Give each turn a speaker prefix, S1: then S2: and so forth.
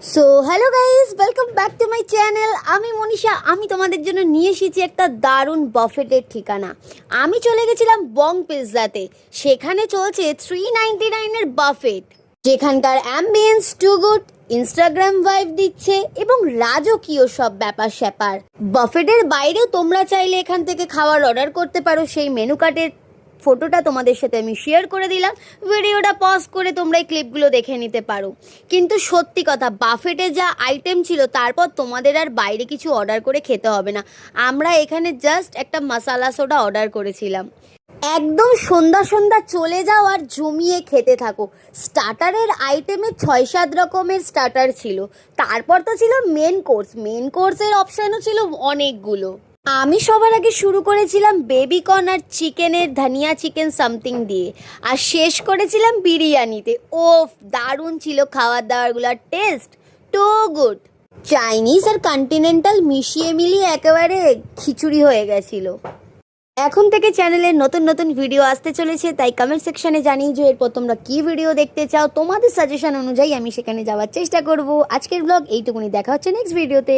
S1: So hello guys, welcome back to my channel. আমি মনীষা। আমি তোমাদের জন্য নিয়ে এসেছি একটা দারুণ বাফেটের ঠিকানা। আমি চলে গেছিলাম বং পিৎজাতে। সেখানে চলছে 399-এর বাফেট, যেখানকার ambience too good, Instagram vibe দিচ্ছে এবং রাজকীয় সব ব্যাপার স্যাপার। বাফেটের বাইরেও তোমরা চাইলে এখান থেকে খাবার অর্ডার করতে পারো। সেই মেনু কার্ডের ফটোটা তোমাদের সাথে আমি শেয়ার করে দিলাম। ভিডিওটা পজ করে তোমরা এই ক্লিপগুলো দেখে নিতে পারো। কিন্তু সত্যি কথা, বাফেটে যা আইটেম ছিল তারপর তোমাদের আর বাইরে কিছু অর্ডার করে খেতে হবে না। আমরা এখানে জাস্ট একটা মশালা সোডা অর্ডার করেছিলাম। একদম সন্ধ্যা সন্ধ্যা চলে যাও আর জমিয়ে খেতে থাকো। স্টার্টারের আইটেমে 6-7 রকমের স্টার্টার ছিল। তারপর তো ছিল মেন কোর্সের অপশানও ছিল অনেকগুলো। আমি সবার আগে শুরু করেছিলাম বেবি কর্ন আর চিকেনের ধনিয়া চিকেন সামথিং দিয়ে, আর শেষ করেছিলাম বিরিয়ানিতে। ওফ, দারুণ ছিল খাবার দাবারগুলোর টেস্ট, টু গুড। চাইনিজ আর কন্টিনেন্টাল মিশিয়ে মিলিয়ে একেবারে খিচুড়ি হয়ে গেছিল। এখন থেকে চ্যানেলে নতুন নতুন ভিডিও আসতে চলেছে, তাই কমেন্ট সেকশনে জানিয়ে যে এরপর তোমরা কী ভিডিও দেখতে চাও। তোমাদের সাজেশন অনুযায়ী আমি সেখানে যাওয়ার চেষ্টা করব। আজকের ব্লগ এইটুকুনি, দেখা হচ্ছে নেক্সট ভিডিওতে।